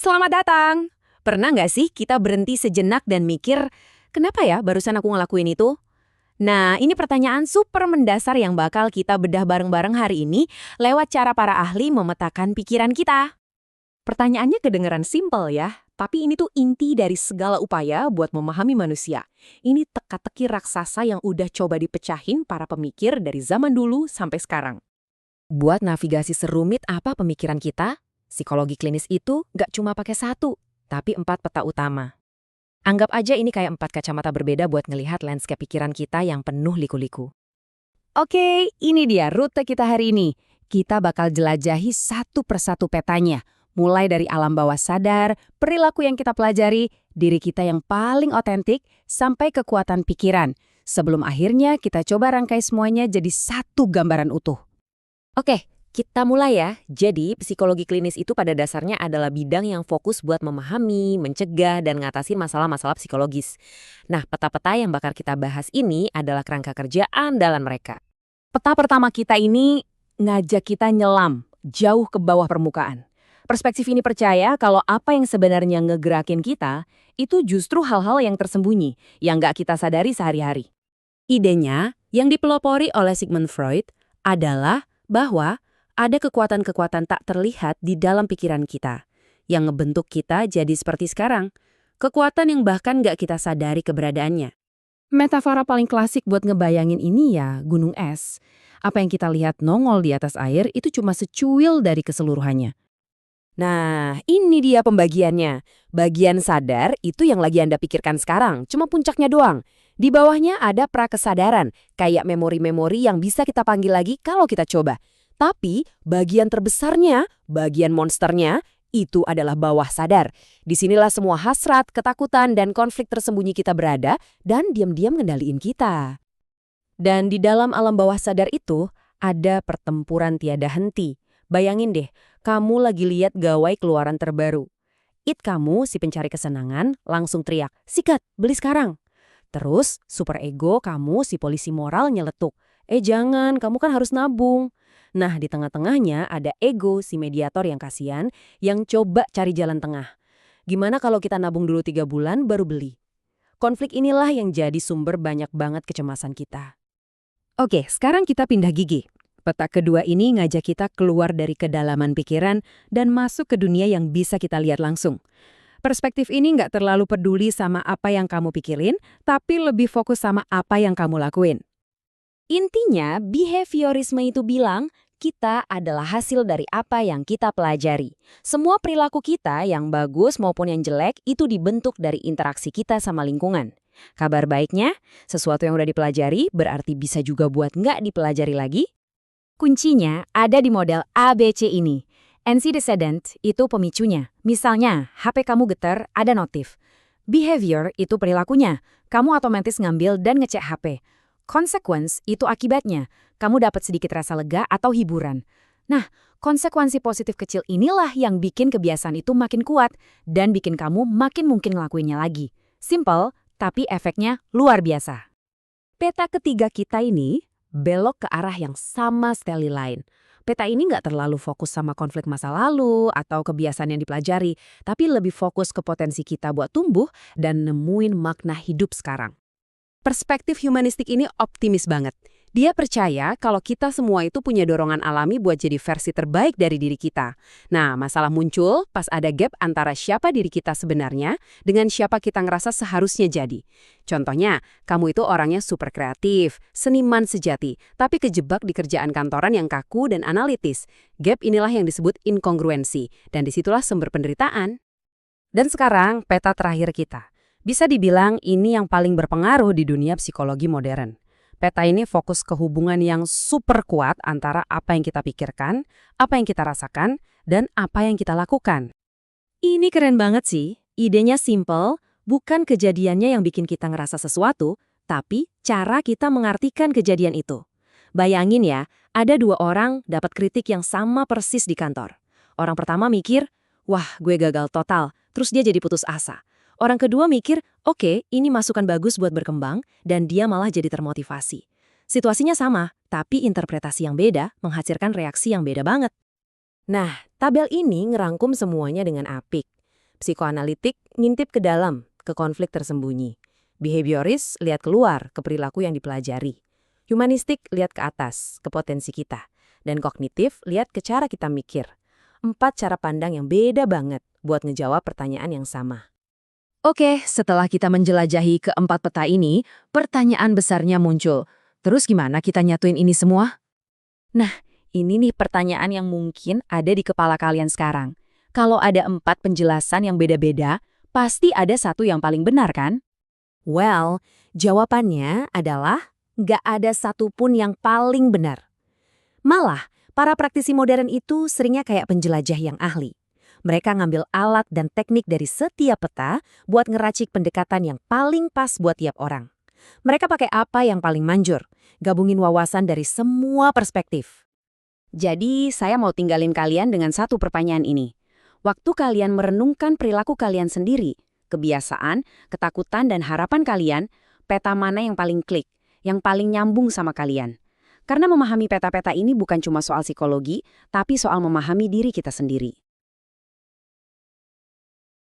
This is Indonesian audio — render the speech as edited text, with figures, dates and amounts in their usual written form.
Selamat datang! Pernah nggak sih kita berhenti sejenak dan mikir, kenapa ya barusan aku ngelakuin itu? Nah, ini pertanyaan super mendasar yang bakal kita bedah bareng-bareng hari ini lewat cara para ahli memetakan pikiran kita. Pertanyaannya kedengeran simpel ya, tapi ini tuh inti dari segala upaya buat memahami manusia. Ini teka-teki raksasa yang udah coba dipecahin para pemikir dari zaman dulu sampai sekarang. Buat navigasi serumit apa pemikiran kita, psikologi klinis itu nggak cuma pakai satu, tapi 4 peta utama. Anggap aja ini kayak 4 kacamata berbeda buat ngelihat landscape pikiran kita yang penuh liku-liku. Oke, ini dia rute kita hari ini. Kita bakal jelajahi satu persatu petanya. Mulai dari alam bawah sadar, perilaku yang kita pelajari, diri kita yang paling otentik, sampai kekuatan pikiran. Sebelum akhirnya kita coba rangkai semuanya jadi satu gambaran utuh. Oke, kita mulai ya. Jadi, psikologi klinis itu pada dasarnya adalah bidang yang fokus buat memahami, mencegah, dan ngatasin masalah-masalah psikologis. Nah, peta-peta yang bakal kita bahas ini adalah kerangka kerja andalan mereka. Peta pertama kita ini ngajak kita nyelam, jauh ke bawah permukaan. Perspektif ini percaya kalau apa yang sebenarnya ngegerakin kita, itu justru hal-hal yang tersembunyi, yang nggak kita sadari sehari-hari. Idenya, yang dipelopori oleh Sigmund Freud, adalah bahwa ada kekuatan-kekuatan tak terlihat di dalam pikiran kita, yang ngebentuk kita jadi seperti sekarang. Kekuatan yang bahkan nggak kita sadari keberadaannya. Metafora paling klasik buat ngebayangin ini ya gunung es. Apa yang kita lihat nongol di atas air itu cuma secuil dari keseluruhannya. Nah, ini dia pembagiannya. Bagian sadar itu yang lagi Anda pikirkan sekarang, cuma puncaknya doang. Di bawahnya ada prakesadaran, kayak memori-memori yang bisa kita panggil lagi kalau kita coba. Tapi bagian terbesarnya, bagian monsternya, itu adalah bawah sadar. Disinilah semua hasrat, ketakutan, dan konflik tersembunyi kita berada dan diam-diam ngendaliin kita. Dan di dalam alam bawah sadar itu, ada pertempuran tiada henti. Bayangin deh, kamu lagi lihat gawai keluaran terbaru. Kamu, si pencari kesenangan, langsung teriak, "Sikat, beli sekarang!" Terus, super ego kamu, si polisi moral nyeletuk, jangan, kamu kan harus nabung." Nah, di tengah-tengahnya ada ego, si mediator yang kasihan, yang coba cari jalan tengah. Gimana kalau kita nabung dulu 3 bulan baru beli? Konflik inilah yang jadi sumber banyak banget kecemasan kita. Oke, sekarang kita pindah gigi. Peta kedua ini ngajak kita keluar dari kedalaman pikiran dan masuk ke dunia yang bisa kita lihat langsung. Perspektif ini nggak terlalu peduli sama apa yang kamu pikirin, tapi lebih fokus sama apa yang kamu lakuin. Intinya, behaviorisme itu bilang, kita adalah hasil dari apa yang kita pelajari. Semua perilaku kita yang bagus maupun yang jelek itu dibentuk dari interaksi kita sama lingkungan. Kabar baiknya, sesuatu yang udah dipelajari berarti bisa juga buat nggak dipelajari lagi. Kuncinya ada di model ABC ini. Antecedent itu pemicunya. Misalnya, HP kamu getar, ada notif. Behavior itu perilakunya. Kamu otomatis ngambil dan ngecek HP. Consequence itu akibatnya. Kamu dapat sedikit rasa lega atau hiburan. Nah, konsekuensi positif kecil inilah yang bikin kebiasaan itu makin kuat dan bikin kamu makin mungkin ngelakuinnya lagi. Simple, tapi efeknya luar biasa. Peta ketiga kita ini belok ke arah yang sama sekali lain. Peta ini nggak terlalu fokus sama konflik masa lalu atau kebiasaan yang dipelajari, tapi lebih fokus ke potensi kita buat tumbuh dan nemuin makna hidup sekarang. Perspektif humanistik ini optimis banget. Dia percaya kalau kita semua itu punya dorongan alami buat jadi versi terbaik dari diri kita. Nah, masalah muncul pas ada gap antara siapa diri kita sebenarnya dengan siapa kita ngerasa seharusnya jadi. Contohnya, kamu itu orangnya super kreatif, seniman sejati, tapi kejebak di kerjaan kantoran yang kaku dan analitis. Gap inilah yang disebut inkongruensi, dan disitulah sumber penderitaan. Dan sekarang, peta terakhir kita. Bisa dibilang ini yang paling berpengaruh di dunia psikologi modern. Peta ini fokus ke hubungan yang super kuat antara apa yang kita pikirkan, apa yang kita rasakan, dan apa yang kita lakukan. Ini keren banget sih. Idenya simple, bukan kejadiannya yang bikin kita ngerasa sesuatu, tapi cara kita mengartikan kejadian itu. Bayangin ya, ada 2 orang dapat kritik yang sama persis di kantor. Orang pertama mikir, wah gue gagal total, terus dia jadi putus asa. Orang kedua mikir, oke, ini masukan bagus buat berkembang, dan dia malah jadi termotivasi. Situasinya sama, tapi interpretasi yang beda menghasilkan reaksi yang beda banget. Nah, tabel ini ngerangkum semuanya dengan apik. Psikoanalitik ngintip ke dalam, ke konflik tersembunyi. Behavioris lihat keluar, ke perilaku yang dipelajari. Humanistik lihat ke atas, ke potensi kita. Dan kognitif lihat ke cara kita mikir. 4 cara pandang yang beda banget buat ngejawab pertanyaan yang sama. Oke, setelah kita menjelajahi keempat peta ini, pertanyaan besarnya muncul. Terus gimana kita nyatuin ini semua? Nah, ini nih pertanyaan yang mungkin ada di kepala kalian sekarang. Kalau ada 4 penjelasan yang beda-beda, pasti ada satu yang paling benar kan? Well, jawabannya adalah nggak ada satupun yang paling benar. Malah, para praktisi modern itu seringnya kayak penjelajah yang ahli. Mereka ngambil alat dan teknik dari setiap peta buat ngeracik pendekatan yang paling pas buat tiap orang. Mereka pakai apa yang paling manjur, gabungin wawasan dari semua perspektif. Jadi, saya mau tinggalin kalian dengan satu pertanyaan ini. Waktu kalian merenungkan perilaku kalian sendiri, kebiasaan, ketakutan, dan harapan kalian, peta mana yang paling klik, yang paling nyambung sama kalian? Karena memahami peta-peta ini bukan cuma soal psikologi, tapi soal memahami diri kita sendiri.